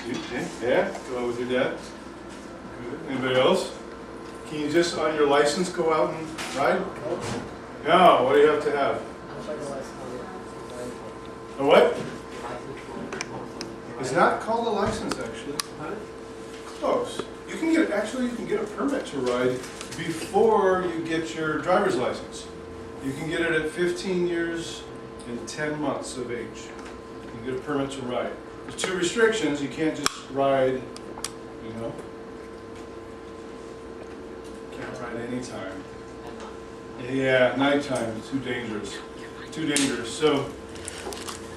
Yeah? Go out with your dad? Good. Anybody else? Can you just, on your license, go out and ride? No, what do you have to have? A what? It's not called a license, actually. Close. You can get, actually, you can get a permit to ride before you get your driver's license. You can get it at 15 years and 10 months of age. You can get a permit to ride. There's two restrictions. You can't just ride, you know. Can't ride anytime. Yeah, nighttime, too dangerous. Too dangerous. So,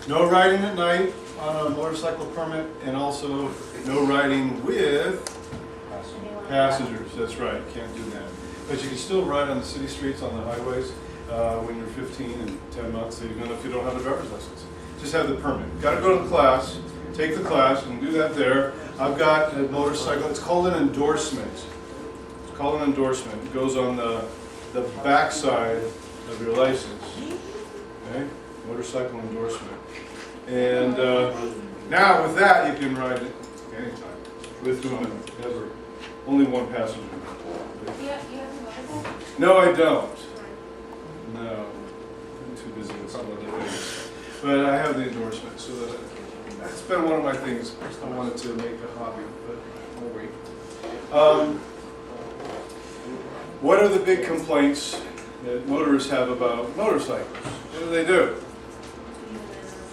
no riding at night on a motorcycle permit, and also no riding with passengers. That's right, can't do that. But you can still ride on the city streets, on the highways, when you're 15 and 10 months, even if you don't have a driver's license. Just have the permit. Got to go to the class, take the class, and do that there. I've got a motorcycle, it's called an endorsement. It's called an endorsement. It goes on the back side of your license. Okay? Motorcycle endorsement. And now with that, you can ride it anytime. With whomever. Never. Only one passenger. Yeah, you have a motorcycle? No, I don't. No. I'm too busy with some other things. But I have the endorsement, so that it's been one of my things. I wanted to make a hobby, but I'll wait. What are the big complaints that motorists have about motorcycles? What do?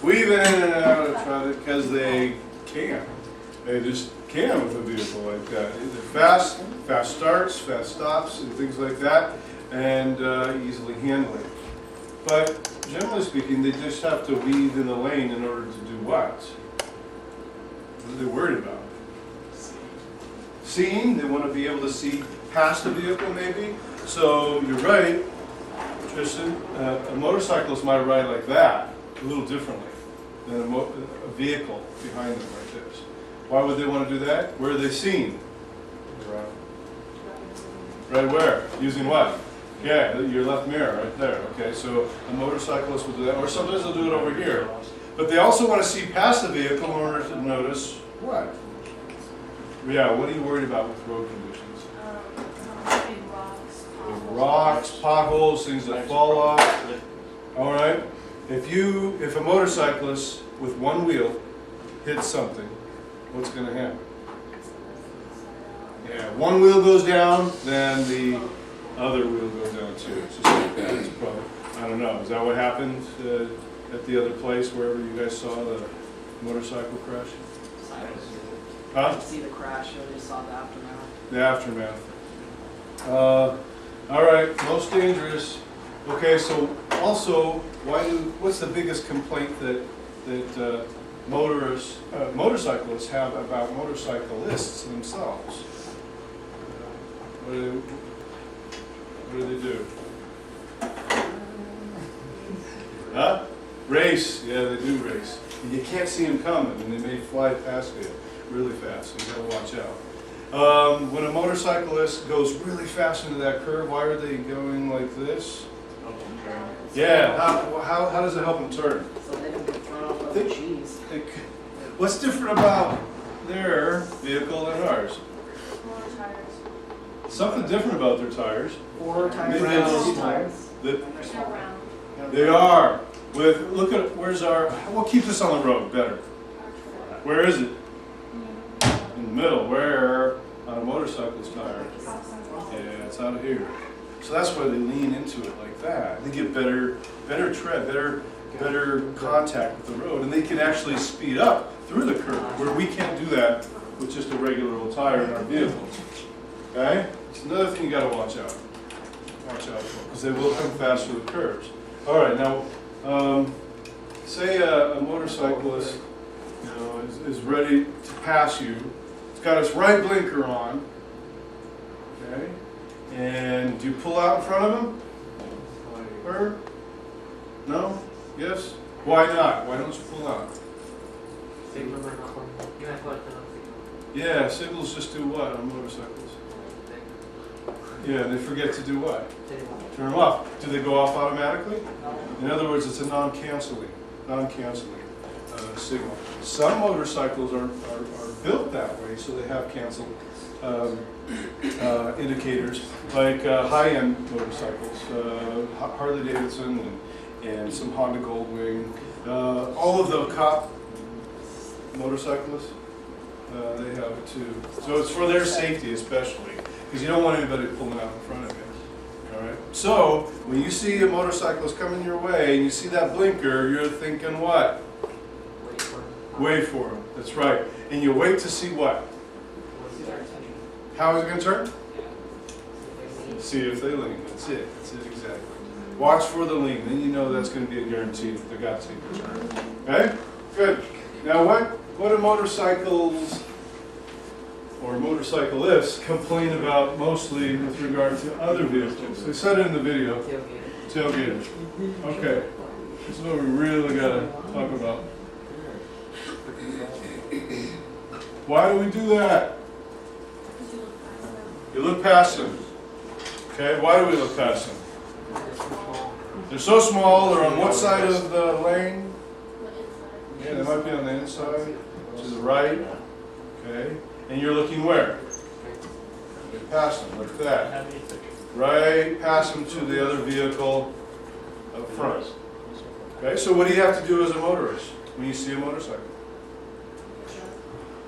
Weave in and out of traffic because they can. They just can with a vehicle like that. They're fast starts, fast stops, and things like that, and easily handling. But generally speaking, they just have to weave in the lane in order to do what? What are they worried about? Seeing. They want to be able to see past the vehicle, maybe. So you're right, Tristan. A motorcyclist might ride like that, a little differently than a vehicle behind them like this. Why would they want to do that? Where are they seen? Right where? Using what? Yeah, your left mirror right there. Okay, so a motorcyclist will do that, or sometimes they'll do it over here. But they also want to see past the vehicle in order to notice what? Yeah, what are you worried about with road conditions? Big rocks, Rocks, potholes, things that fall off. All right. If a motorcyclist with one wheel hits something, what's going to happen? Yeah, one wheel goes down, then the other wheel goes down too. It's just like that. It's probably, I don't know. Is that what happened at the other place, wherever you guys saw the motorcycle crash? I didn't see the crash, I just saw the aftermath. The aftermath. All right, most dangerous. Okay, so also, what's the biggest complaint that motorcyclists have about motorcyclists themselves? What do they do? Huh? Race. Yeah, they do race. You can't see them coming, and they may fly past you really fast, so you gotta watch out. When a motorcyclist goes really fast into that curve, why are they going like this? Yeah, how does it help them turn? So they don't get thrown off of the cheese. What's different about their vehicle than ours? More tires. Something different about their tires. 4 tires, Maybe it's- 6 tires. That And they're They're small. round. they are. Look at, where's our, we'll keep this on the road better. Where is it? In the middle. Where? On a motorcycle's tire. Yeah, it's out of here. So that's why they lean into it like that. They get better tread, better contact with the road, and they can actually speed up through the curve, where we can't do that with just a regular old tire in our vehicles. Okay? It's another thing you got to watch out. Watch out for, because they will come fast through the curves. All right, now, say a motorcyclist, is ready to pass you. It's got its right blinker on. Okay? And do you pull out in front of him? Or? No? Yes? Why not? Why don't you pull out? Yeah, signals just do what on motorcycles? Yeah, they forget to do what? Turn them off. Do they go off automatically? In other words, it's a non-canceling signal. Some motorcycles are built that way, so they have cancel indicators, like high-end motorcycles, Harley Davidson and some Honda Goldwing. All of the cop motorcyclists, they have it too. So it's for their safety especially, because you don't want anybody pulling out in front of you. All right. So when you see a motorcyclist coming your way and you see that blinker, you're thinking what? Wait for it. Wait for him. That's right. And you wait to see what? What's their intention? How is it going to turn? See if they lean. That's it. That's it exactly. Watch for the lean. Then you know that's going to be a guarantee that they're got to turn. Okay? Good. Now what do motorcycles or motorcyclists complain about mostly with regard to other vehicles? They said it in the video. Tailgaters. Okay. This is what we really got to talk about. Why do we do that? You look past them. Okay, why do we look past them? They're so small, they're on what side of the lane? Yeah, they might be on the inside, to the right. Okay, and you're looking where? Right past them, like that. Right past them to the other vehicle up front. Okay, so what do you have to do as a motorist when you see a motorcycle?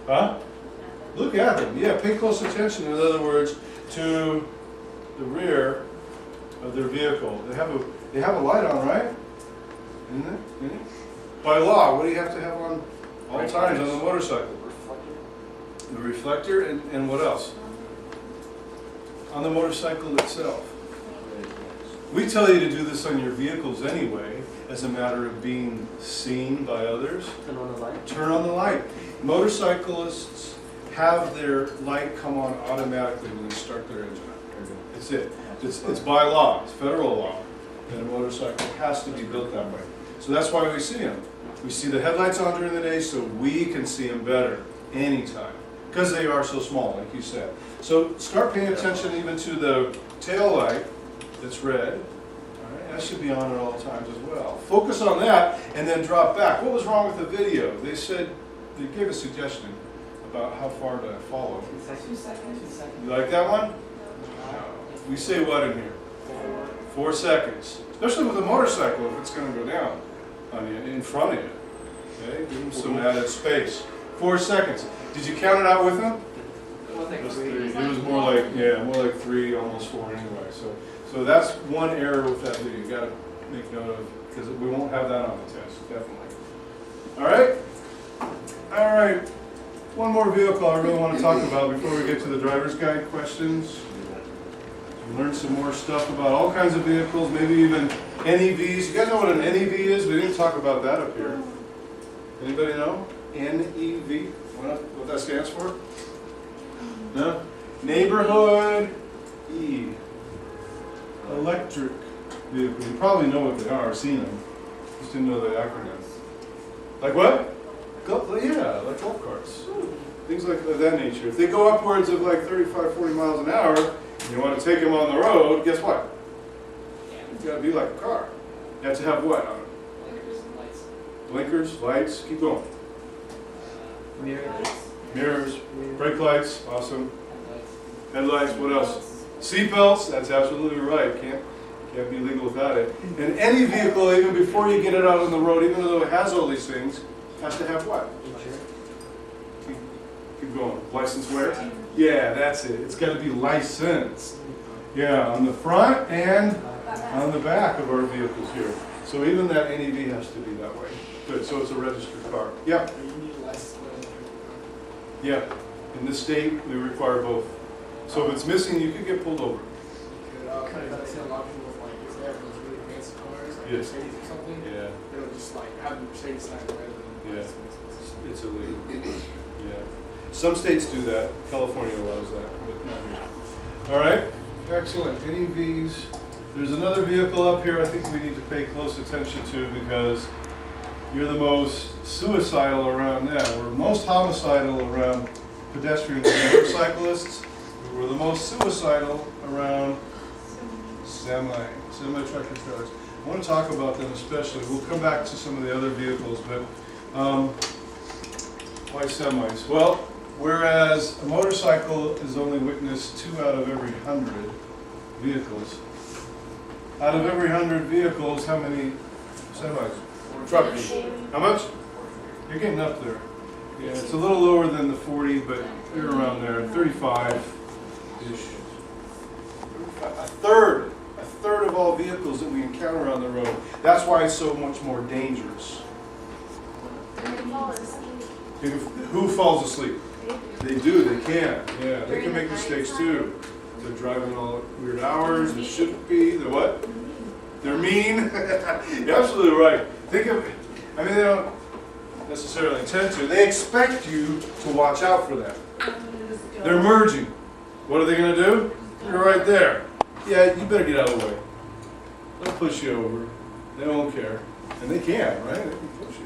Huh? Look at them. Yeah, pay close attention, in other words, to the rear of their vehicle. They have a light on, right? Isn't it? Isn't it? By law, what do you have to have on all times on the motorcycle? The reflector and what else? On the motorcycle itself. We tell you to do this on your vehicles anyway, as a matter of being seen by others. Turn on the light. Turn on the light. Motorcyclists have their light come on automatically when they start their engine up. That's it. It's by law, it's federal law, that a motorcycle has to be built that way. So that's why we see them. We see the headlights on during the day so we can see them better anytime, because they are so small, like you said. So start paying attention even to the tail light that's red. All right, that should be on at all times as well. Focus on that and then drop back. What was wrong with the video? They said, they gave a suggestion about how far to follow. 2 seconds. You like that one? We say what in here? 4 seconds. Especially with a motorcycle, if it's going to go down on you, in front of you. Okay, give them some added space. 4 seconds. Did you count it out with them? It was more like 3, almost 4 anyway. So that's one error with that video. You got to make note of, because we won't have that on the test, definitely. All right. All right. One more vehicle I really want to talk about before we get to the driver's guide questions. Learn some more stuff about all kinds of vehicles, maybe even NEVs. You guys know what an NEV is? We didn't talk about that up here. Anybody know? NEV? What that stands for? No? Neighborhood E. Electric vehicle. You probably know what they are, seen them. Just didn't know the acronym. Like what? Yeah, like golf carts. Things like that nature. If they go upwards of like 35, 40 miles an hour, and you want to take them on the road, guess what? It's got to be like a car. You have to have what on it? Blinkers and lights. Blinkers, lights, keep going. Mirrors. Mirrors, brake lights, awesome. Headlights. Headlights, what else? Seatbelts, that's absolutely right. Can't be legal without it. And any vehicle, even before you get it out on the road, even though it has all these things, has to have what? Keep going. License where? Yeah, that's it. It's got to be licensed. Yeah, on the front and on the back of our vehicles here. So even that NEV has to be that way. Good, so it's a registered car. Yeah. Yeah, in this state, we require both. So if it's missing, you could get pulled over. Yes. Or something. Yeah. They'll just like have the Mercedes sign rather than. Yeah. It's illegal. Yeah. Some states do that. California allows that, but not here. All right. Excellent. NEVs. There's another vehicle up here I think we need to pay close attention to because you're the most suicidal around them. We're most homicidal around pedestrians and motorcyclists. We're the most suicidal around semi-tractor trailers. I want to talk about them especially. We'll come back to some of the other vehicles, but Why semis? Well, whereas a motorcycle is only witnessed 2 out of every 100 vehicles. Out of every 100 vehicles, how many semis? Truckers. How much? You're getting up there. Yeah, it's a little lower than the 40, but you're around there, 35-ish. A third of all vehicles that we encounter on the road. That's why it's so much more dangerous. Who falls asleep? They do, they can. Yeah, they can make mistakes too. They're driving all weird hours, they shouldn't be. They're what? They're mean. You're absolutely right. Think of, I mean, they don't necessarily intend to. They expect you to watch out for them. They're merging. What are they going to do? You're right there. Yeah, you better get out of the way. They'll push you over. They won't care. And they can, right? They can push you.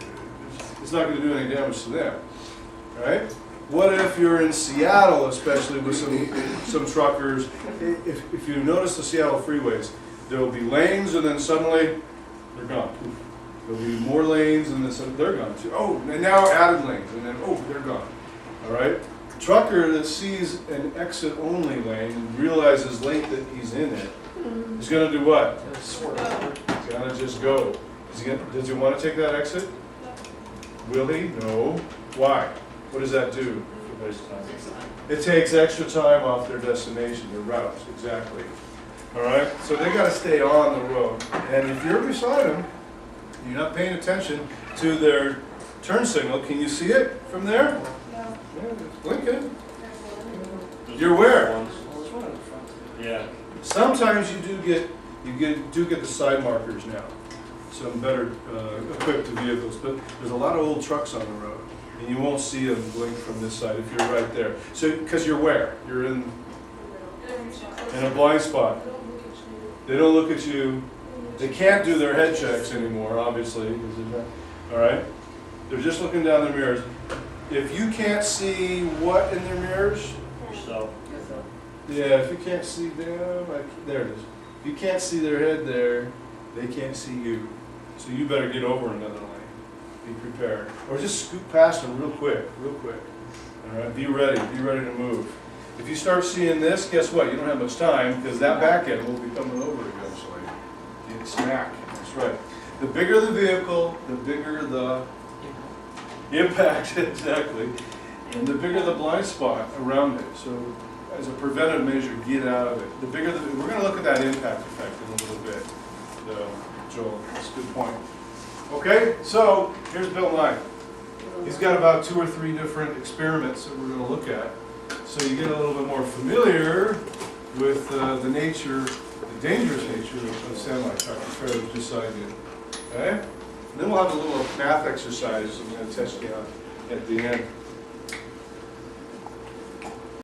It's not going to do any damage to them. Right? What if you're in Seattle, especially with some truckers? If you notice the Seattle freeways, there will be lanes and then suddenly they're gone. There'll be more lanes and then suddenly they're gone too. Oh, and now added lanes and then, oh, they're gone. All right? Trucker that sees an exit only lane and realizes late that he's in it is going to do what? He's going to just go. Does he want to take that exit? Will he? No. Why? What does that do? It takes extra time off their destination, their routes, exactly. All right? So they got to stay on the road. And if you're beside them, you're not paying attention to their turn signal. Can you see it from there? Yeah. Yeah, it's blinking. You're where? Yeah. Sometimes you do get the side markers now. Some better equipped vehicles, but there's a lot of old trucks on the road, and you won't see them blink from this side if you're right there. So, because you're where? You're in a blind spot. They don't look at you. They can't do their head checks anymore, obviously. All right? They're just looking down their mirrors. If you can't see what in their mirrors? Yourself. Yeah, if you can't see them, there it is. If you can't see their head there, they can't see you. So you better get over another lane. Be prepared. Or just scoot past them real quick, real quick. All right, be ready to move. If you start seeing this, guess what? You don't have much time because that back end will be coming over eventually. You smack, that's right. The bigger the vehicle, the bigger the impact, exactly. And the bigger the blind spot around it. So as a preventive measure, get out of it. The bigger we're going to look at that impact effect in a little bit. Joel, that's a good point. Okay, so here's Bill Nye. He's got about 2 or 3 different experiments that we're going to look at. So you get a little bit more familiar with the nature, the dangerous nature of semi-trucks compared to just I did. Okay? And then we'll have a little math exercise I'm going to test you on at the end.